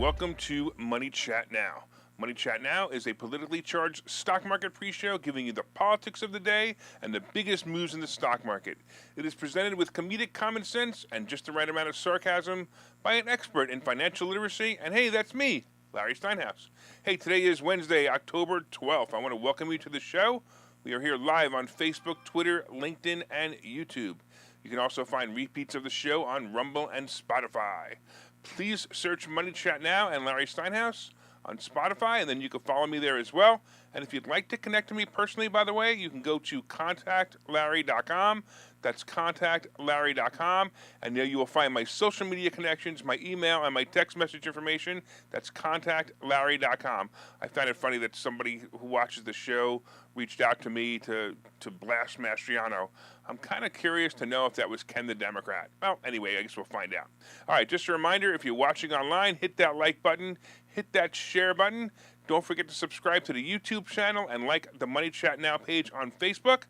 welcome to Money Chat Now. Money Chat Now is a politically charged stock market pre-show giving you the politics of the day and the biggest moves in the stock market. It is presented with comedic common sense and just the right amount of sarcasm by an expert in financial literacy, and hey, that's me, Larry Steinhouse. Hey, today is Wednesday, October 12th. I want to welcome you to the show. We are here live on Facebook, Twitter, LinkedIn, and YouTube. You can also find repeats of the show on Rumble and Spotify. Please search Money Chat Now and Larry Steinhouse on Spotify, and then you can follow me there as well. And if you'd like to connect to me personally, by the way, you can go to contactlarry.com. That's contactlarry.com, and there you will find my social media connections, my email, and my text message information. That's contactlarry.com. I found it funny that somebody who watches the show reached out to me to blast Mastriano. I'm kind of curious to know if that was Ken the Democrat. Well, anyway, I guess we'll find out. All right, just a reminder, if you're watching online, hit that like button, hit that share button. Don't forget to subscribe to the YouTube channel and like the Money Chat Now page on Facebook.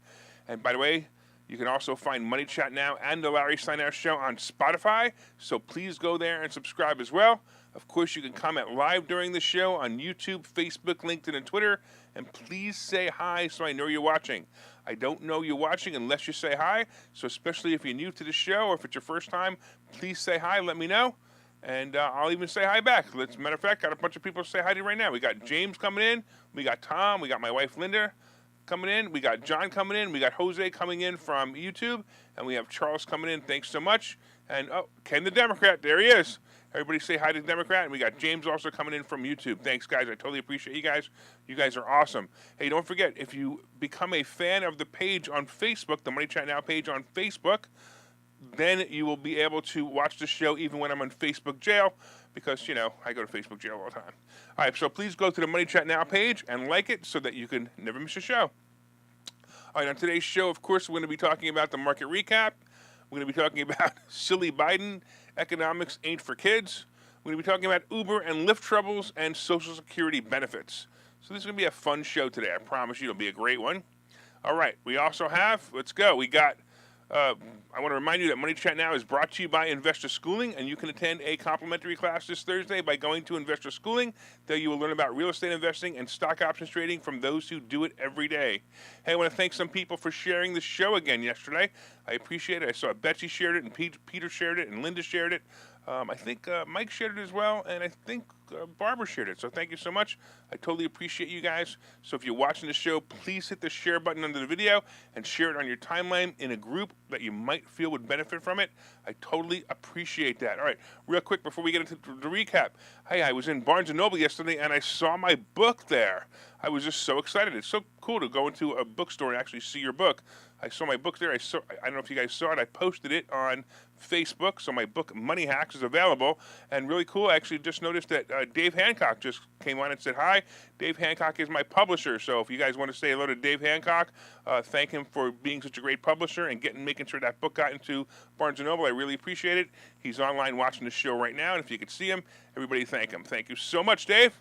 And by the way, you can also find Money Chat Now and the Larry Steinhouse Show on Spotify, so please go there and subscribe as well. Of course, you can comment live during the show on YouTube, Facebook, LinkedIn, and Twitter, and please say hi so I know you're watching. I don't know you're watching unless you say hi, so especially if you're new to the show or if it's your first time, please say hi, let me know, and I'll even say hi back. As a matter of fact, got a bunch of people to say hi to right now. We got James coming in, we got Tom, we got my wife Linda coming in, we got John coming in, we got Jose coming in from YouTube, and we have Charles coming in. Thanks so much. And Ken the Democrat, there he is. Everybody say hi to the Democrat. And we got James also coming in from YouTube. Thanks, guys. I totally appreciate you guys. You guys are awesome. Hey, don't forget, if you become a fan of the page on Facebook, the Money Chat Now page on Facebook, then you will be able to watch the show even when I'm on Facebook jail, because, you know, I go to Facebook jail all the time. All right, so please go to the Money Chat Now page and like it so that you can never miss a show. All right, on today's show, of course, we're going to be talking about the market recap. We're going to be talking about silly Biden, economics ain't for kids. We're going to be talking about Uber and Lyft troubles and Social Security benefits. So this is going to be a fun show today. I promise you it'll be a great one. All right, we also have, let's go, we got I want to remind you that Money Chat Now is brought to you by Investor Schooling, and you can attend a complimentary class this Thursday by going to Investor Schooling. There you will learn about real estate investing and stock options trading from those who do it every day. Hey, I want to thank some people for sharing the show again yesterday. I appreciate it. I saw Betsy shared it, and Peter shared it, and Linda shared it. I think Mike shared it as well, and I think Barbara shared it. So thank you so much. I totally appreciate you guys. So if you're watching the show, please hit the share button under the video and share it on your timeline in a group that you might feel would benefit from it. I totally appreciate that. All right, real quick before we get into the recap. Hey, I was in Barnes & Noble yesterday, and I saw my book there. I was just so excited. It's so cool to go into a bookstore and actually see your book. I saw my book there. I don't know if you guys saw it. I posted it on Facebook, so my book Money Hacks is available, and really cool. I actually just noticed that Dave Hancock just came on and said hi. Dave Hancock is my publisher, so if you guys want to say hello to Dave Hancock, thank him for being such a great publisher and making sure that book got into Barnes & Noble. I really appreciate it. He's online watching the show right now, and if you could see him, everybody thank him. Thank you so much, Dave.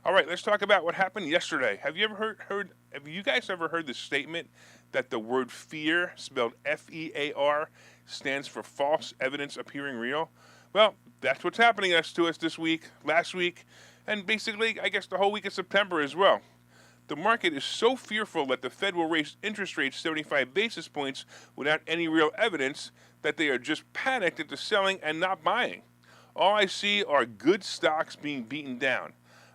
All right, let's talk about what happened yesterday. Have you guys ever heard the statement that the word fear, spelled F-E-A-R, stands for false evidence appearing real? Well, that's what's happening to us this week, last week, and basically, I guess, the whole week of September as well. The market is so fearful that the Fed will raise interest rates 75 basis points without any real evidence that they are just panicked into selling and not buying. All I see are good stocks being beaten down.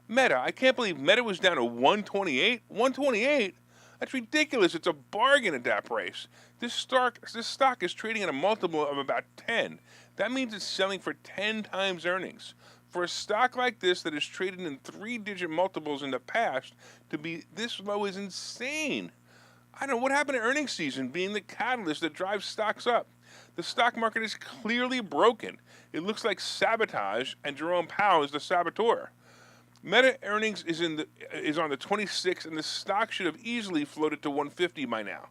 Meta, I can't believe Meta was down to 128. 128? That's ridiculous. It's a bargain at that price. This stock is trading at a multiple of about 10. That means it's selling for 10 times earnings. For a stock like this that has traded in 3-digit multiples in the past, to be this low is insane. I don't know what happened to earnings season being the catalyst that drives stocks up. The stock market is clearly broken. It looks like sabotage, and Jerome Powell is the saboteur. Meta earnings is on the 26th, and the stock should have easily floated to 150 by now.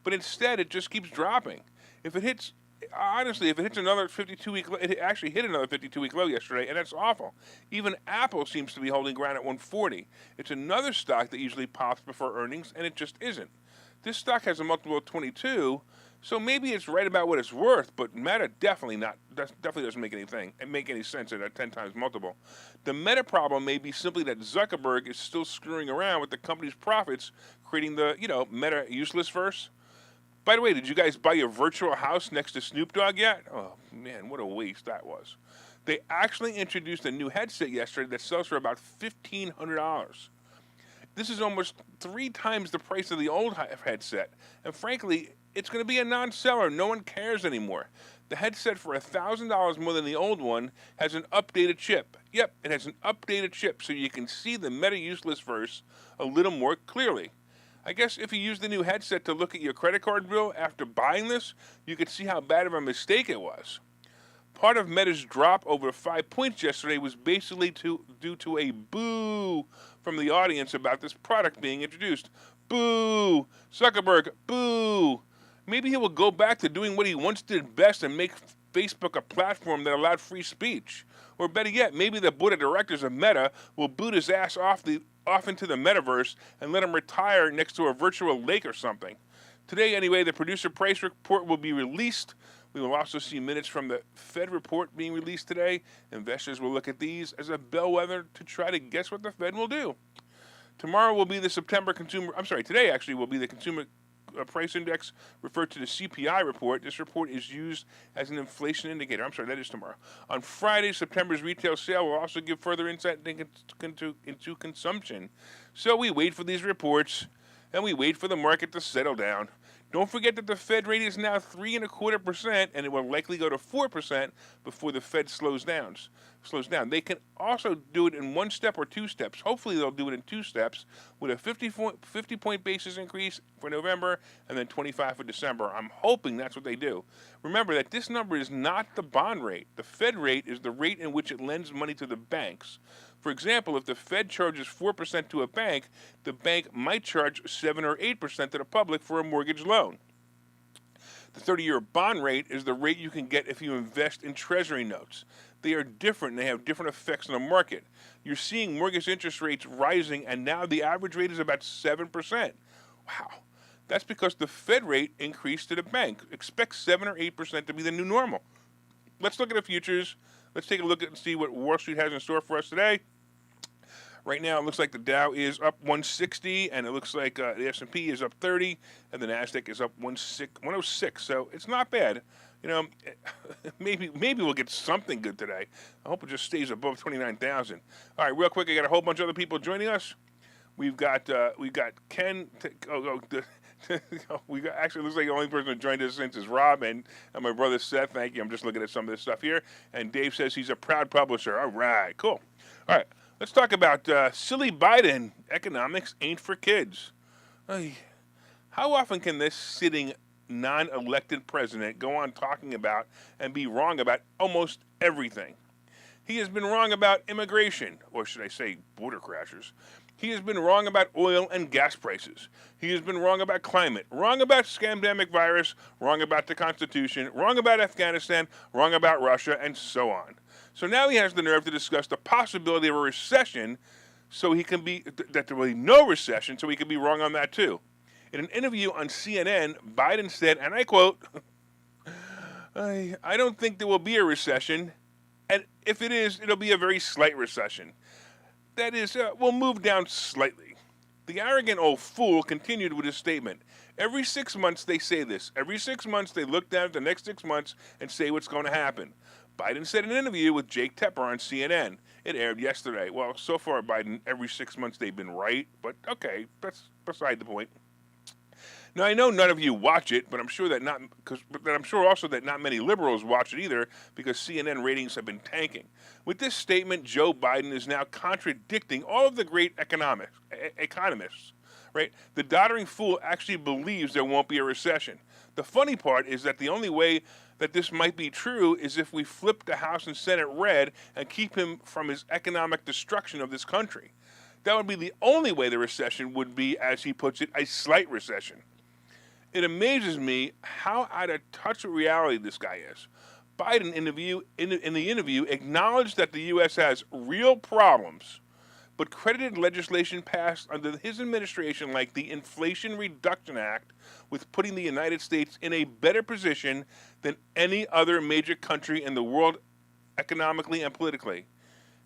But instead, it just keeps dropping. If it hits another 52-week low, it actually hit another 52-week low yesterday, and that's awful. Even Apple seems to be holding ground at 140. It's another stock that usually pops before earnings, and it just isn't. This stock has a multiple of 22, So maybe it's right about what it's worth, but Meta definitely doesn't make any sense at a 10 times multiple. The Meta problem may be simply that Zuckerberg is still screwing around with the company's profits, creating the Meta useless verse. By the way, did you guys buy your virtual house next to Snoop Dogg yet? Oh man, what a waste that was. They actually introduced a new headset yesterday that sells for about $1,500. This is almost 3 times the price of the old headset, and frankly, it's going to be a non-seller. No one cares anymore. The headset for $1,000 more than the old one has an updated chip. Yep, it has an updated chip, so you can see the Meta useless verse a little more clearly. I guess if you use the new headset to look at your credit card bill after buying this, you could see how bad of a mistake it was. Part of Meta's drop over 5 points yesterday was basically due to a boo from the audience about this product being introduced. Boo! Zuckerberg, boo! Maybe he will go back to doing what he once did best and make Facebook a platform that allowed free speech. Or better yet, maybe the board of directors of Meta will boot his ass off into the metaverse and let him retire next to a virtual lake or something. Today, anyway, the producer price report will be released. We will also see minutes from the Fed report being released today. Investors will look at these as a bellwether to try to guess what the Fed will do. Today will be the consumer price index referred to the CPI report. This report is used as an inflation indicator. That is tomorrow. On Friday, September's retail sale will also give further insight into consumption. So we wait for these reports, and we wait for the market to settle down. Don't forget that the Fed rate is now 3.25%, and it will likely go to 4% before the Fed slows down. They can also do it in 1 step or 2 steps. Hopefully, they'll do it in 2 steps with a 50-point basis increase for November and then 25 for December. I'm hoping that's what they do. Remember that this number is not the bond rate. The Fed rate is the rate in which it lends money to the banks. For example, if the Fed charges 4% to a bank, the bank might charge 7 or 8% to the public for a mortgage loan. The 30-year bond rate is the rate you can get if you invest in Treasury notes. They are different, and they have different effects on the market. You're seeing mortgage interest rates rising, and now the average rate is about 7%. Wow. That's because the Fed rate increased to the bank. Expect 7 or 8% to be the new normal. Let's look at the futures. Let's take a look at and see what Wall Street has in store for us today. Right now, it looks like the Dow is up 160, and it looks like the S&P is up 30, and the Nasdaq is up 106. So it's not bad. Maybe we'll get something good today. I hope it just stays above 29,000. All right, real quick, I got a whole bunch of other people joining us. We've got Ken. Actually, it looks like the only person who joined us since is Rob and my brother Seth. Thank you. I'm just looking at some of this stuff here. And Dave says he's a proud publisher. All right, cool. All right, let's talk about silly Biden. Economics ain't for kids. How often can this sitting non-elected president go on talking about and be wrong about almost everything? He has been wrong about immigration, or should I say border crashers. He has been wrong about oil and gas prices. He has been wrong about climate, wrong about scamdemic virus, wrong about the Constitution, wrong about Afghanistan, wrong about Russia, and so on. So now he has the nerve to discuss the possibility of a recession, that there will be no recession, so he can be wrong on that too. In an interview on CNN, Biden said, and I quote, I don't think there will be a recession, and if it is, it'll be a very slight recession. That is, we'll move down slightly. The arrogant old fool continued with his statement. Every 6 months they say this. Every 6 months they look down at the next 6 months and say what's going to happen. Biden said in an interview with Jake Tapper on CNN. It aired yesterday. Well, so far, Biden, every 6 months they've been right, but okay, that's beside the point. Now, I know none of you watch it, but I'm sure also that not many liberals watch it either because CNN ratings have been tanking. With this statement, Joe Biden is now contradicting all of the great economists, right? The doddering fool actually believes there won't be a recession. The funny part is that the only way that this might be true is if we flip the House and Senate red and keep him from his economic destruction of this country. That would be the only way the recession would be, as he puts it, a slight recession. It amazes me how out of touch with reality this guy is. Biden in the interview acknowledged that the U.S. has real problems, but credited legislation passed under his administration, like the Inflation Reduction Act, with putting the United States in a better position than any other major country in the world economically and politically.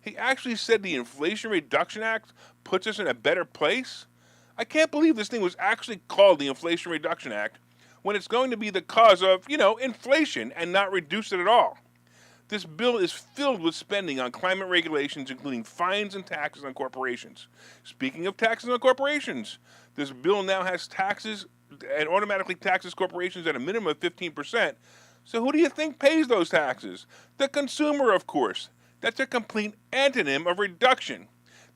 He actually said the Inflation Reduction Act puts us in a better place? I can't believe this thing was actually called the Inflation Reduction Act when it's going to be the cause of, inflation and not reduce it at all. This bill is filled with spending on climate regulations, including fines and taxes on corporations. Speaking of taxes on corporations, this bill now has taxes and automatically taxes corporations at a minimum of 15%. So who do you think pays those taxes? The consumer, of course. That's a complete antonym of reduction.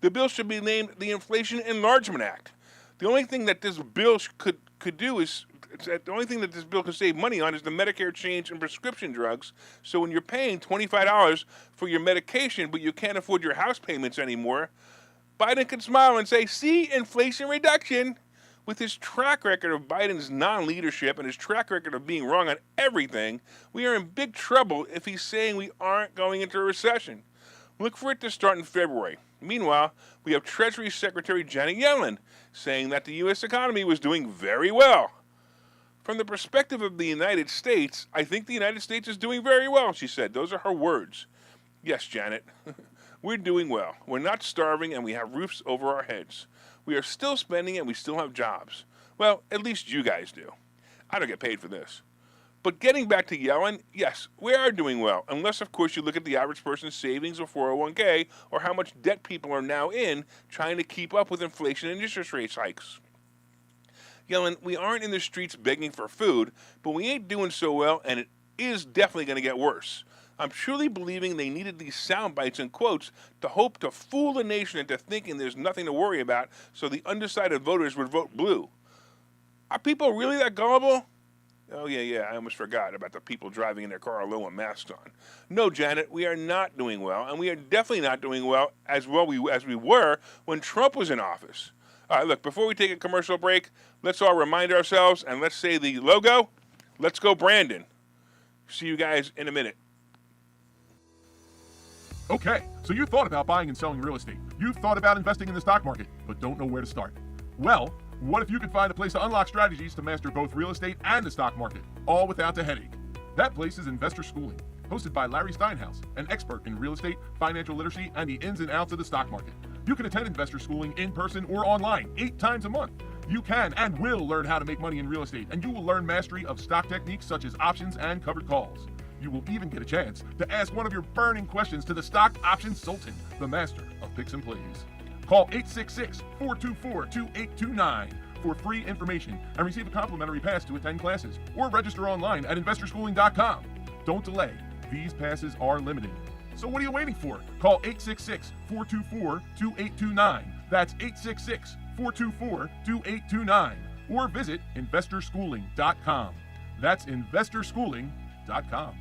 The bill should be named the Inflation Enlargement Act. The only thing that this bill could do is the only thing that this bill can save money on is the Medicare change in prescription drugs. So when you're paying $25 for your medication, but you can't afford your house payments anymore, Biden can smile and say, see, inflation reduction. With his track record of Biden's non-leadership and his track record of being wrong on everything, we are in big trouble if he's saying we aren't going into a recession. Look for it to start in February. Meanwhile, we have Treasury Secretary Janet Yellen saying that the U.S. economy was doing very well. From the perspective of the United States, I think the United States is doing very well, she said. Those are her words. Yes, Janet, we're doing well. We're not starving and we have roofs over our heads. We are still spending and we still have jobs. Well, at least you guys do. I don't get paid for this. But getting back to Yellen, yes, we are doing well, unless, of course, you look at the average person's savings or 401k or how much debt people are now in trying to keep up with inflation and interest rate hikes. Yellen, we aren't in the streets begging for food, but we ain't doing so well, and it is definitely going to get worse. I'm truly believing they needed these sound bites and quotes to hope to fool the nation into thinking there's nothing to worry about so the undecided voters would vote blue. Are people really that gullible? Oh, yeah, I almost forgot about the people driving in their car alone with masks on. No, Janet, we are not doing well, and we are definitely not doing well as we were when Trump was in office. All right, look, before we take a commercial break, let's all remind ourselves and let's say the logo. Let's go, Brandon. See you guys in a minute. Okay, so you thought about buying and selling real estate. You've thought about investing in the stock market, but don't know where to start. Well, what if you could find a place to unlock strategies to master both real estate and the stock market, all without the headache? That place is Investor Schooling, hosted by Larry Steinhouse, an expert in real estate, financial literacy, and the ins and outs of the stock market. You can attend Investor Schooling in person or online 8 times a month. You can and will learn how to make money in real estate, and you will learn mastery of stock techniques such as options and covered calls. You will even get a chance to ask one of your burning questions to the stock option sultan, the master of picks and plays. Call 866-424-2829 for free information and receive a complimentary pass to attend classes, or register online at investorschooling.com. Don't delay. These passes are limited. So what are you waiting for? Call 866-424-2829. That's 866-424-2829. Or visit investorschooling.com. That's investorschooling.com.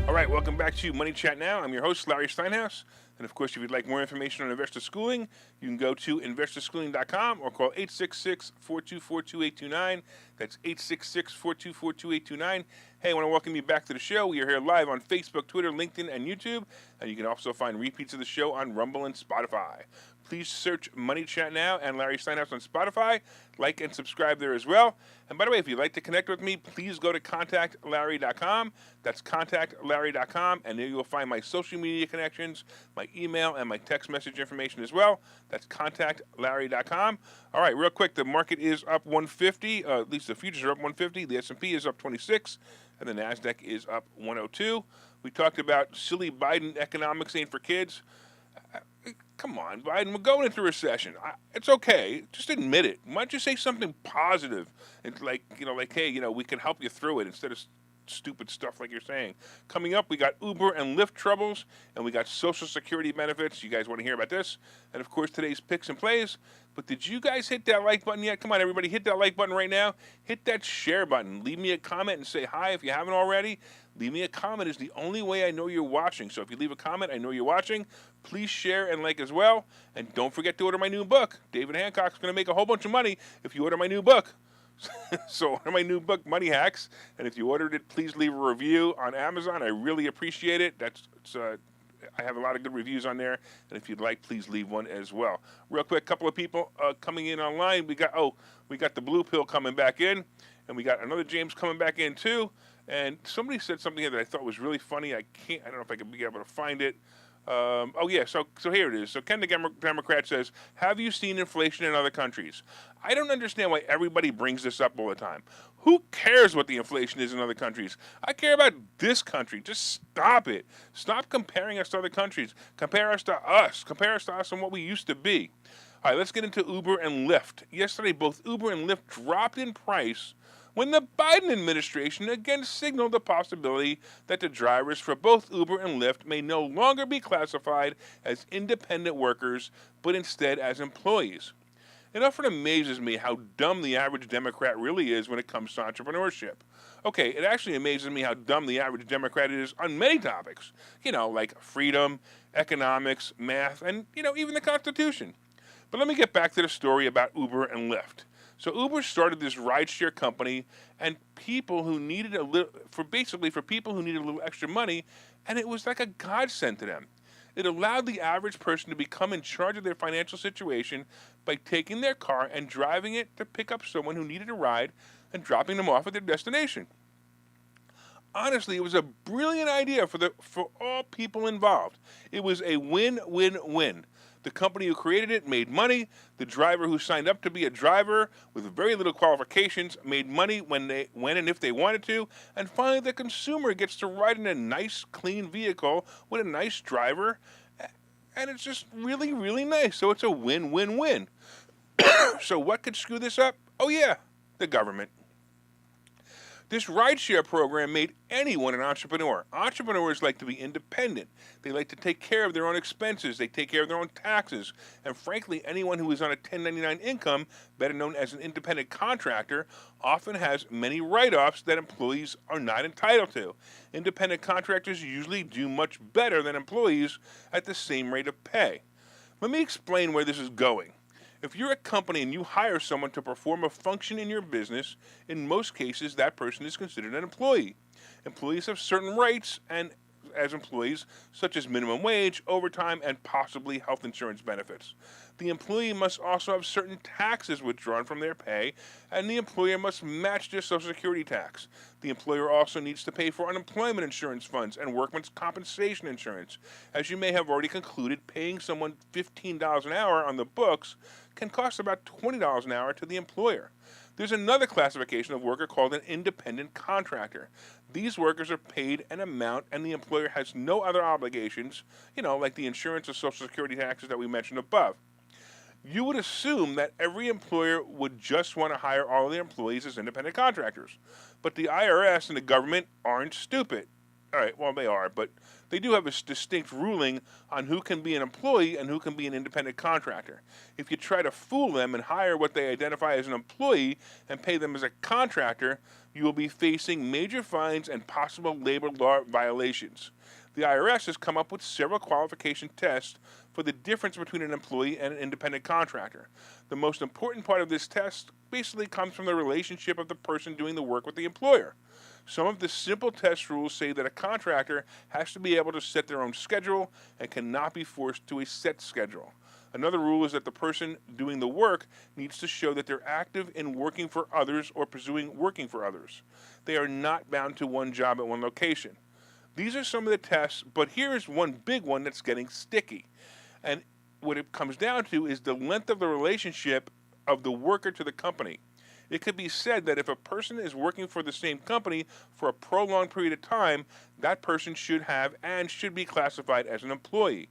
All right, welcome back to Money Chat Now. I'm your host, Larry Steinhouse. And of course, if you'd like more information on investor schooling, you can go to investorschooling.com or call 866-424-2829. That's 866-424-2829. Hey, I want to welcome you back to the show. We are here live on Facebook, Twitter, LinkedIn, and YouTube. And you can also find repeats of the show on Rumble and Spotify. Please search Money Chat Now and Larry Steinhouse on Spotify. Like and subscribe there as well. And by the way, if you'd like to connect with me, please go to contactlarry.com. That's contactlarry.com. And there you'll find my social media connections, my email, and my text message information as well. That's contactlarry.com. All right, real quick, the market is up 150. At least the futures are up 150. The S&P is up 26. And the NASDAQ is up 102. We talked about silly Biden economics ain't for kids. Come on, Biden, we're going into recession. It's okay. Just admit it. Why don't you say something positive? It's like, hey, we can help you through it instead of stupid stuff like you're saying. Coming up, we got Uber and Lyft troubles, and we got Social Security benefits. You guys want to hear about this? And, of course, today's picks and plays. But did you guys hit that like button yet? Come on, everybody, hit that like button right now. Hit that share button. Leave me a comment and say hi if you haven't already. Leave me a comment is the only way I know you're watching. So if you leave a comment, I know you're watching. Please share and like as well. And don't forget to order my new book. David Hancock's going to make a whole bunch of money if you order my new book. So one of my new book, Money Hacks, and if you ordered it, please leave a review on Amazon. I really appreciate it. I have a lot of good reviews on there, and if you'd like, please leave one as well. Real quick, couple of people coming in online. We got the blue pill coming back in, and we got another James coming back in too. And somebody said something here that I thought was really funny. I don't know if I can be able to find it. So here it is. So Ken the Democrat says, have you seen inflation in other countries? I don't understand why everybody brings this up all the time. Who cares what the inflation is in other countries? I care about this country. Just stop it. Stop comparing us to other countries. Compare us to us. Compare us to us and what we used to be. All right, let's get into Uber and Lyft. Yesterday, both Uber and Lyft dropped in price when the Biden administration again signaled the possibility that the drivers for both Uber and Lyft may no longer be classified as independent workers, but instead as employees. It often amazes me how dumb the average Democrat really is when it comes to entrepreneurship. Okay, it actually amazes me how dumb the average Democrat is on many topics, like freedom, economics, math, and, even the Constitution. But let me get back to the story about Uber and Lyft. So Uber started this rideshare company, and people who needed for people who needed a little extra money, and it was like a godsend to them. It allowed the average person to become in charge of their financial situation by taking their car and driving it to pick up someone who needed a ride and dropping them off at their destination. Honestly, it was a brilliant idea for all people involved. It was a win-win-win. The company who created it made money. The driver who signed up to be a driver with very little qualifications made money when and if they wanted to. And finally, the consumer gets to ride in a nice, clean vehicle with a nice driver. And it's just really, really nice. So it's a win-win-win. So what could screw this up? Oh, yeah, the government. This rideshare program made anyone an entrepreneur. Entrepreneurs like to be independent. They like to take care of their own expenses. They take care of their own taxes. And frankly, anyone who is on a 1099 income, better known as an independent contractor, often has many write-offs that employees are not entitled to. Independent contractors usually do much better than employees at the same rate of pay. Let me explain where this is going. If you're a company and you hire someone to perform a function in your business, in most cases that person is considered an employee. Employees have certain rights as employees, such as minimum wage, overtime, and possibly health insurance benefits. The employee must also have certain taxes withdrawn from their pay, and the employer must match their Social Security tax. The employer also needs to pay for unemployment insurance funds and workman's compensation insurance. As you may have already concluded, paying someone $15 an hour on the books can cost about $20 an hour to the employer. There's another classification of worker called an independent contractor. These workers are paid an amount and the employer has no other obligations, like the insurance or Social Security taxes that we mentioned above. You would assume that every employer would just want to hire all of their employees as independent contractors. But the IRS and the government aren't stupid. All right, well, they are, but they do have a distinct ruling on who can be an employee and who can be an independent contractor. If you try to fool them and hire what they identify as an employee and pay them as a contractor, you will be facing major fines and possible labor law violations. The IRS has come up with several qualification tests for the difference between an employee and an independent contractor. The most important part of this test basically comes from the relationship of the person doing the work with the employer. Some of the simple test rules say that a contractor has to be able to set their own schedule and cannot be forced to a set schedule. Another rule is that the person doing the work needs to show that they're active in working for others or pursuing working for others. They are not bound to one job at one location. These are some of the tests, but here is one big one that's getting sticky. And what it comes down to is the length of the relationship of the worker to the company. It could be said that if a person is working for the same company for a prolonged period of time, that person should have and should be classified as an employee.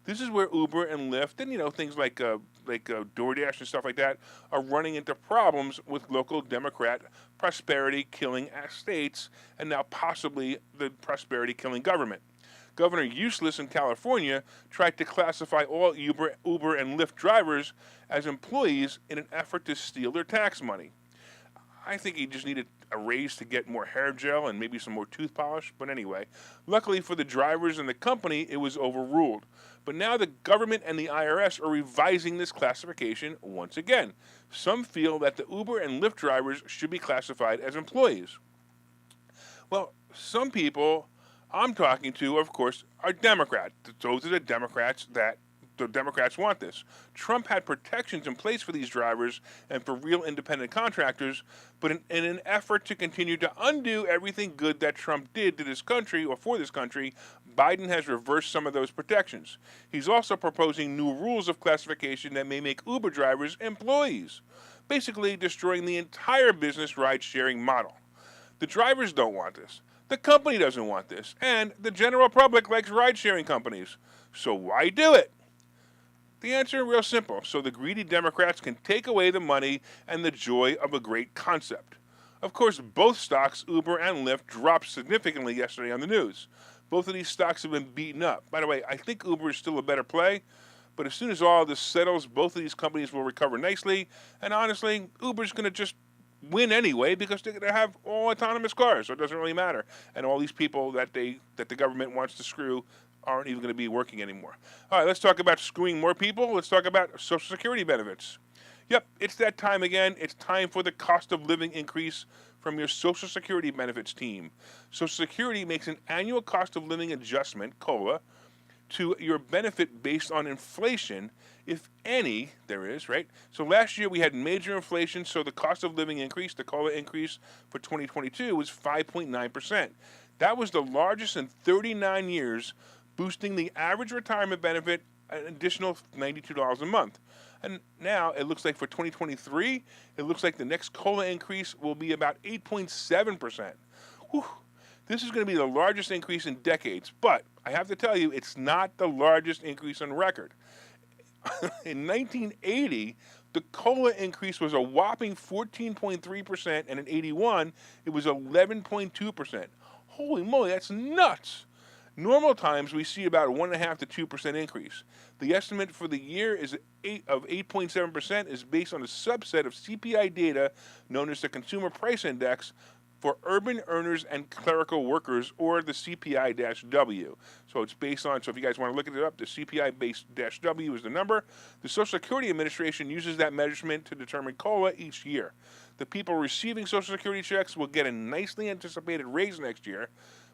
This is where Uber and Lyft and things like DoorDash and stuff like that are running into problems with local Democrat prosperity-killing states and now possibly the prosperity-killing government. Governor Useless in California tried to classify all Uber and Lyft drivers as employees in an effort to steal their tax money. I think he just needed a raise to get more hair gel and maybe some more tooth polish. But anyway, luckily for the drivers and the company, it was overruled. But now the government and the IRS are revising this classification once again. Some feel that the Uber and Lyft drivers should be classified as employees. Well, some people I'm talking to, of course, are Democrats. Those are the Democrats want this. Trump had protections in place for these drivers and for real independent contractors, but in an effort to continue to undo everything good that Trump did to this country or for this country, Biden has reversed some of those protections. He's also proposing new rules of classification that may make Uber drivers employees, basically destroying the entire business ride-sharing model. The drivers don't want this. The company doesn't want this, and the general public likes ride-sharing companies. So why do it? The answer is real simple, so the greedy Democrats can take away the money and the joy of a great concept. Of course, both stocks, Uber and Lyft, dropped significantly yesterday on the news. Both of these stocks have been beaten up. By the way, I think Uber is still a better play, but as soon as all this settles, both of these companies will recover nicely, and honestly, Uber's going to just win anyway because they're going to have all autonomous cars, so it doesn't really matter. And all these people that the government wants to screw aren't even going to be working anymore. All right, let's talk about screwing more people. Let's talk about Social Security benefits. Yep, it's that time again. It's time for the cost of living increase from your Social Security benefits team. Social Security makes an annual cost of living adjustment, COLA, to your benefit based on inflation, if any there is, right? So last year we had major inflation, so the cost of living increase, the COLA increase for 2022 was 5.9%. That was the largest in 39 years, boosting the average retirement benefit an additional $92 a month. And now it looks like for 2023, it looks like the next COLA increase will be about 8.7%. Whew. This is going to be the largest increase in decades, but I have to tell you, it's not the largest increase on record. In 1980, the COLA increase was a whopping 14.3%, and in 81, it was 11.2%. Holy moly, that's nuts! Normal times, we see about 1.5% to 2% increase. The estimate for the year of 8.7% is based on a subset of CPI data known as the Consumer Price Index for urban earners and clerical workers, or the CPI-W. So it's based on, so if you guys want to look it up, the CPI-W is the number. The Social Security Administration uses that measurement to determine COLA each year. The people receiving Social Security checks will get a nicely anticipated raise next year,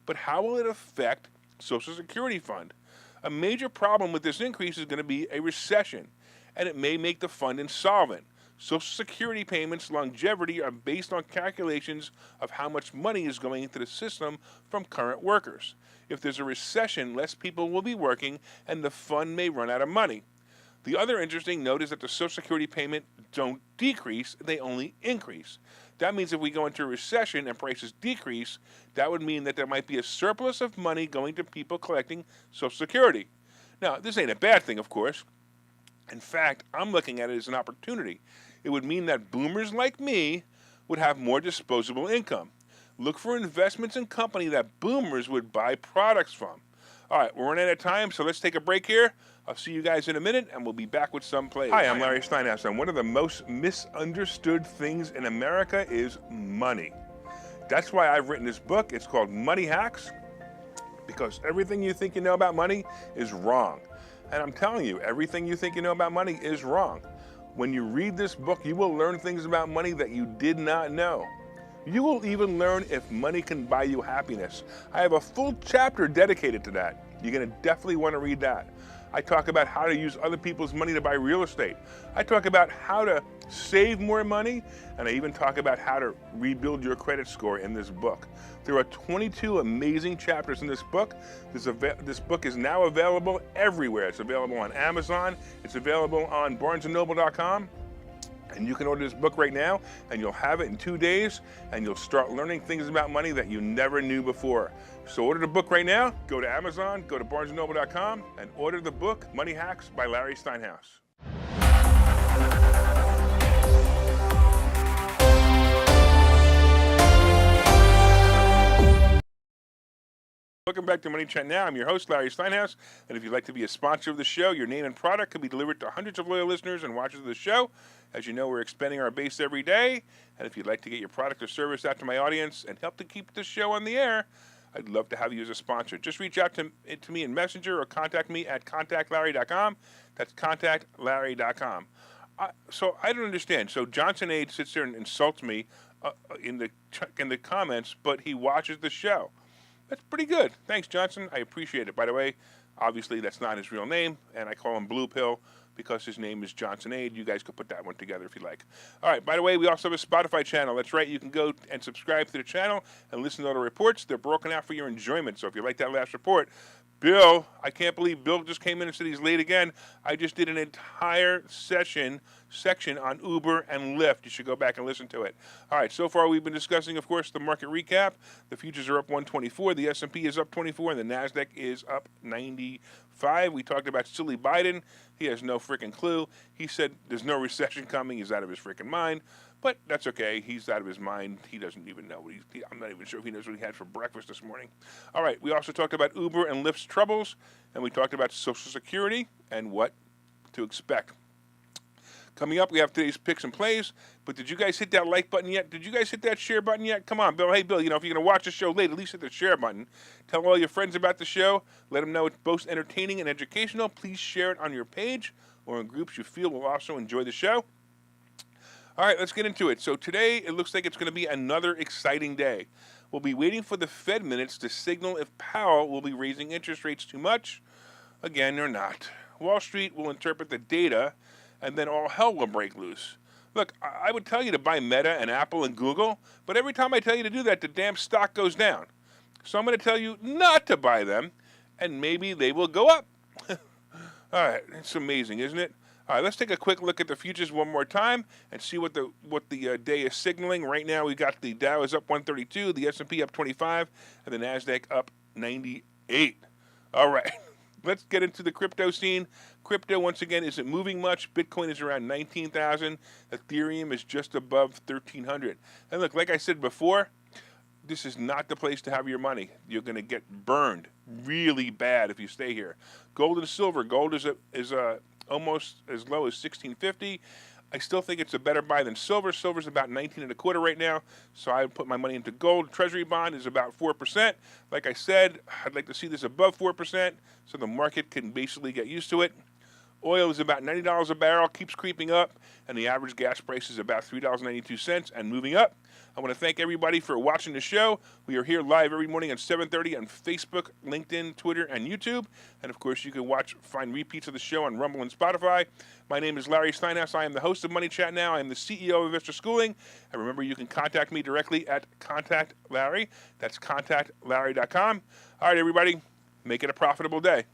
but how will it affect Social Security Fund? A major problem with this increase is going to be a recession, and it may make the fund insolvent. Social Security payments longevity are based on calculations of how much money is going into the system from current workers. If there's a recession, less people will be working, and the fund may run out of money. The other interesting note is that the Social Security payment don't decrease, they only increase. That means if we go into a recession and prices decrease, that would mean that there might be a surplus of money going to people collecting Social Security. Now, this ain't a bad thing, of course. In fact, I'm looking at it as an opportunity. It would mean that boomers like me would have more disposable income. Look for investments in companies that boomers would buy products from. All right, we're running out of time, so let's take a break here. I'll see you guys in a minute, and we'll be back with some plays. Hi, I'm Larry Steinhouse, and one of the most misunderstood things in America is money. That's why I've written this book. It's called Money Hacks, because everything you think you know about money is wrong. And I'm telling you, everything you think you know about money is wrong. When you read this book, you will learn things about money that you did not know. You will even learn if money can buy you happiness. I have a full chapter dedicated to that. You're going to definitely want to read that. I talk about how to use other people's money to buy real estate. I talk about how to save more money, and I even talk about how to rebuild your credit score in this book. There are 22 amazing chapters in this book. This book is now available everywhere. It's available on Amazon. It's available on barnesandnoble.com. And you can order this book right now, and you'll have it in 2 days, and you'll start learning things about money that you never knew before. So order the book right now. Go to Amazon, go to barnesandnoble.com, and order the book, Money Hacks by Larry Steinhouse. Welcome back to Money Chat Now. I'm your host, Larry Steinhouse. And if you'd like to be a sponsor of the show, your name and product can be delivered to hundreds of loyal listeners and watchers of the show. As you know, we're expanding our base every day. And if you'd like to get your product or service out to my audience and help to keep the show on the air, I'd love to have you as a sponsor. Just reach out to me in Messenger or contact me at contactlarry.com. That's contactlarry.com. So I don't understand. So Johnson Aid sits there and insults me in the comments, but he watches the show. That's pretty good. Thanks, Johnson. I appreciate it. By the way, obviously that's not his real name, and I call him Blue Pill because his name is Johnson Aid. You guys could put that one together if you like. All right, by the way, we also have a Spotify channel. That's right. You can go and subscribe to the channel and listen to all the reports. They're broken out for your enjoyment. So if you like that last report, Bill, I can't believe Bill just came in and said he's late again. I just did an entire section on Uber and Lyft. You should go back and listen to it. All right, so far we've been discussing, of course, the market recap. The futures are up 124. The S&P is up 24, and the NASDAQ is up 95. We talked about silly Biden. He has no freaking clue. He said there's no recession coming. He's out of his freaking mind. But that's okay. He's out of his mind. He doesn't even know what I'm not even sure if he knows what he had for breakfast this morning. All right, we also talked about Uber and Lyft's troubles, and we talked about Social Security and what to expect. Coming up, we have today's picks and plays. But did you guys hit that like button yet? Did you guys hit that share button yet? Come on, Bill. Hey, Bill, if you're going to watch the show late, at least hit the share button. Tell all your friends about the show. Let them know it's both entertaining and educational. Please share it on your page or in groups you feel will also enjoy the show. All right, let's get into it. So today, it looks like it's going to be another exciting day. We'll be waiting for the Fed minutes to signal if Powell will be raising interest rates too much, again, or not. Wall Street will interpret the data, and then all hell will break loose. Look, I would tell you to buy Meta and Apple and Google, but every time I tell you to do that, the damn stock goes down. So I'm going to tell you not to buy them, and maybe they will go up. All right, it's amazing, isn't it? All right, let's take a quick look at the futures one more time and see what the day is signaling. Right now, we got the Dow is up 132, the S&P up 25, and the NASDAQ up 98. All right, let's get into the crypto scene. Crypto, once again, isn't moving much. Bitcoin is around 19,000. Ethereum is just above 1,300. And look, like I said before, this is not the place to have your money. You're going to get burned really bad if you stay here. Gold and silver. Gold is almost as low as $16.50. I still think it's a better buy than silver. Silver's about 19 and a quarter right now, so I would put my money into gold. Treasury bond is about 4%. Like I said, I'd like to see this above 4% so the market can basically get used to it. Oil is about $90 a barrel, keeps creeping up, and the average gas price is about $3.92 and moving up. I want to thank everybody for watching the show. We are here live every morning at 7:30 on Facebook, LinkedIn, Twitter, and YouTube. And, of course, you can find repeats of the show on Rumble and Spotify. My name is Larry Steinhouse. I am the host of Money Chat Now. I am the CEO of Investor Schooling. And remember, you can contact me directly at Contact Larry. That's contactlarry.com. All right, everybody, make it a profitable day.